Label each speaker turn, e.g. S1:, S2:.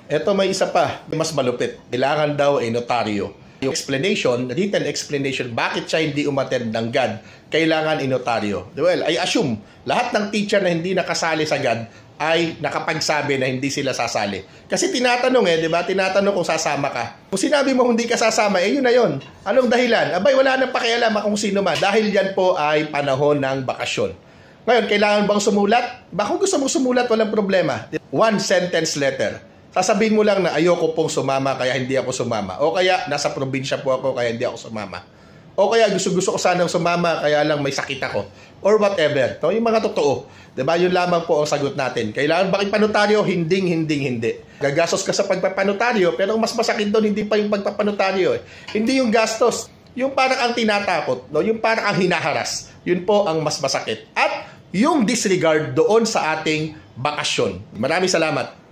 S1: Eto may isa pa, mas malupit. Kailangan daw ay notaryo. Yung explanation, written explanation, bakit siya hindi umattend ng GAD, kailangan inotaryo. Well, I assume, lahat ng teacher na hindi nakasali sa GAD ay nakapagsabi na hindi sila sasali. Kasi tinatanong di ba? Tinatanong kung sasama ka. Kung sinabi mo hindi ka sasama, yun na yun. Anong dahilan? Abay, wala nang pakialam kung sino man. Dahil yan po ay panahon ng bakasyon. Ngayon, kailangan bang sumulat? Kung gusto mo sumulat, walang problema. One sentence letter. Sasabihin mo lang na ayoko pong sumama kaya hindi ako sumama. O kaya nasa probinsya po ako kaya hindi ako sumama. O kaya gusto ko sanang sumama kaya lang may sakit ako. Or whatever. Yung mga totoo. Diba? Yun lamang po ang sagot natin. Kailangan ba ipanotaryo? Hindi. Gagastos ka sa pagpapanotaryo pero mas masakit doon hindi pa yung pagpapanotaryo. Hindi yung gastos. Yung parang ang tinatakot. Yung parang ang hinaharas. Yun po ang mas masakit. At yung disregard doon sa ating bakasyon. Maraming salamat.